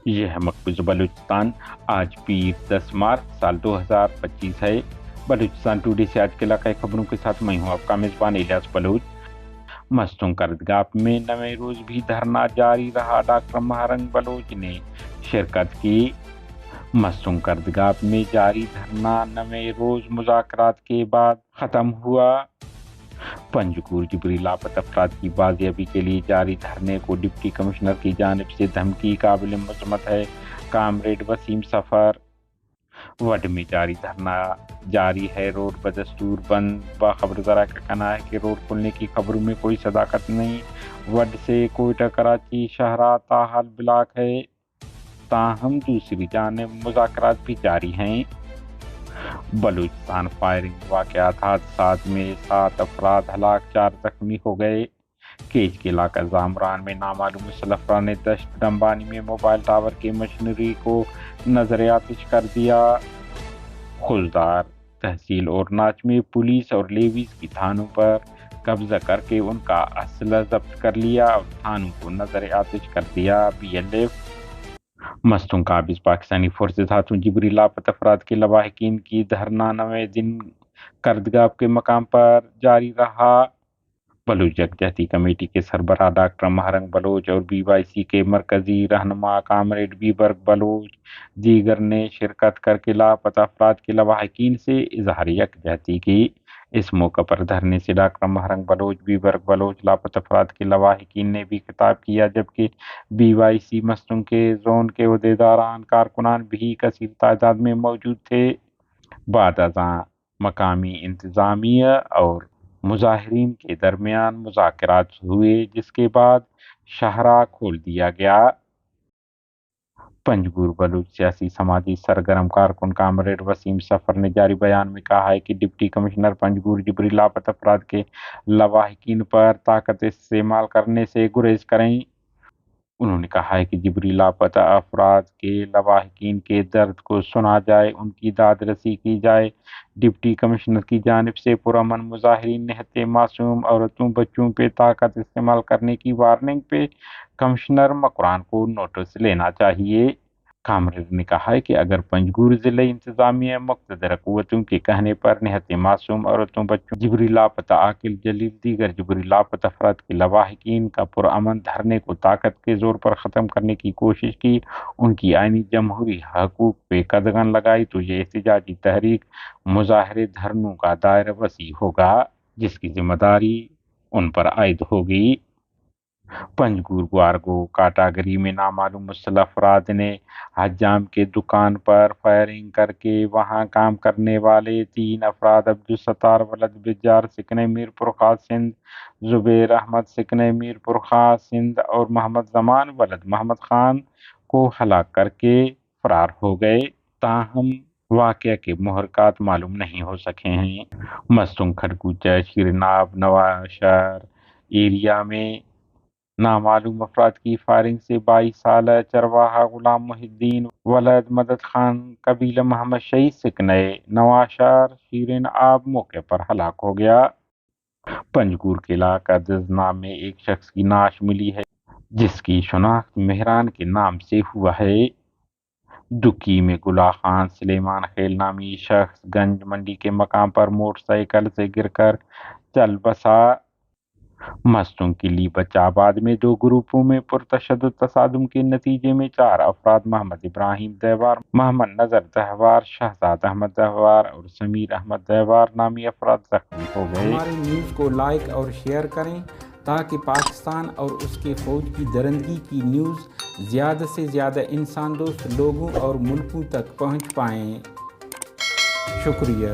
یہ ہے مقبوضہ بلوچستان۔ آج پیر 10 مارچ سال 2025 ہے۔ بلوچستان ٹوڈے سے آج کے علاقائی خبروں کے ساتھ میں ہوں آپ کا میزبان الیاس بلوچ۔ مستوں کردگاہ میں نویں روز بھی دھرنا جاری رہا۔ ڈاکٹر مہرنگ بلوچ نے شرکت کی۔ مستوں کردگاہ میں جاری دھرنا نویں روز مذاکرات کے بعد ختم ہوا۔ پنجگور جبری لاپتہ افراد کی بازیابی کے لیے جاری دھرنے کو ڈپٹی کمشنر کی جانب سے دھمکی قابل مذمت ہے۔ کامریڈ وسیم سفر۔ وڈ میں جاری دھرنا جاری ہے، روڈ بدستور بند۔ باخبر ذرائع کا کہنا ہے کہ روڈ کھلنے کی خبروں میں کوئی صداقت نہیں۔ وڈ سے کوئٹہ کراچی شاہراہ تاحال بلاک ہے، تاہم دوسری جانب مذاکرات بھی جاری ہیں۔ بلوچستان فائرنگ واقعات، حادثات میں 7 افراد ہلاک، 4 زخمی ہو گئے۔ کیج کے علاقہ زامران میں نامعلوم مسلح افراد نے دشت ڈمبانی میں موبائل ٹاور کے مشینری کو نظر آتش کر دیا۔ خلدار تحصیل اور ناچ میں پولیس اور لیویز کی تھانوں پر قبضہ کر کے ان کا اسلحہ ضبط کر لیا اور تھانوں کو نظر آتش کر دیا۔ BLF مستوں قابض پاکستانی فورسز ہاتھوں جبری لاپتہ افراد کے لواحقین کی دھرنا نویں دن کردگاہ کے مقام پر جاری رہا۔ بلوچ یکجہتی کمیٹی کے سربراہ ڈاکٹر مہرنگ بلوچ اور BYC کے مرکزی رہنما کامریڈ بیبرگ بلوچ دیگر نے شرکت کر کے لاپتہ افراد کے لواحقین سے اظہار یکجہتی کی۔ اس موقع پر دھرنے سے ڈاکٹر مہرنگ بلوچ، بیبرگ بلوچ لاپتہ افراد کے لواحقین نے بھی خطاب کیا، جبکہ BYC مستوں کے زون کے عہدیداران کارکنان بھی کثیر تعداد میں موجود تھے۔ بعد ازاں مقامی انتظامیہ اور مظاہرین کے درمیان مذاکرات ہوئے، جس کے بعد شاہراہ کھول دیا گیا۔ پنجگور بلوچ سیاسی سماجی سرگرم کارکن کامریڈ وسیم سفر نے جاری بیان میں کہا ہے کہ ڈپٹی کمشنر پنجگور جبری لاپتہ افراد کے لواحقین پر طاقت استعمال کرنے سے گریز کریں۔ انہوں نے کہا ہے کہ جبری لاپتہ افراد کے لواحقین کے درد کو سنا جائے، ان کی داد رسی کی جائے۔ ڈپٹی کمشنر کی جانب سے پرامن مظاہرین نہتے معصوم عورتوں بچوں پہ طاقت استعمال کرنے کی وارننگ پہ کمشنر مکران کو نوٹس لینا چاہیے۔ کامریڈ نے کہا ہے کہ اگر پنجگور ضلعی انتظامیہ مقتدر قوتوں کے کہنے پر نہت معصوم عورتوں بچوں جبری لاپتہ عاقل جلیل دیگر جبری لاپتہ افراد کے لواحقین کا پرامن دھرنے کو طاقت کے زور پر ختم کرنے کی کوشش کی، ان کی آئینی جمہوری حقوق پہ قدغن لگائی، تو یہ احتجاجی تحریک مظاہرے دھرنوں کا دائرہ وسیع ہوگا، جس کی ذمہ داری ان پر عائد ہوگی۔ پنجگور گوارگو کاٹاگری میں نامعلوم مسلح افراد نے حجام کے دکان پر فائرنگ کر کے وہاں کام کرنے والے 3 افراد عبدالستار ولد بجار سکن میرپور خاص سندھ، زبیر احمد سکن میرپور خاص سندھ اور محمد زمان ولد محمد خان کو ہلاک کر کے فرار ہو گئے، تاہم واقعہ کے محرکات معلوم نہیں ہو سکے ہیں۔ مستوں کھڑکوچہ شیرناب نواشہر ایریا میں نامعلوم افراد کی فائرنگ سے 22 سالہ چرواہا غلام محی الدین ولد مدد خان قبیلہ محمد شہید سکنہ نواشہر شیرین آب موقع پر ہلاک ہو گیا۔ پنجگور کے علاقہ دزنا میں ایک شخص کی نعش ملی ہے، جس کی شناخت مہران کے نام سے ہوا ہے۔ دکی میں گلا خان سلیمان خیل نامی شخص گنج منڈی کے مقام پر موٹر سائیکل سے گر کر چل بسا۔ مستوں کی لیبچ آباد میں 2 گروپوں میں پرتشدد تصادم کے نتیجے میں 4 افراد محمد ابراہیم دیوار، محمد نذر دیوار، شہزاد احمد دیوار اور سمیر احمد دیوار نامی افراد زخمی ہو گئے۔ ہماری نیوز کو لائک اور شیئر کریں تاکہ پاکستان اور اس کے فوج کی درندگی کی نیوز زیادہ سے زیادہ انسان دوست لوگوں اور ملکوں تک پہنچ پائیں۔ شکریہ۔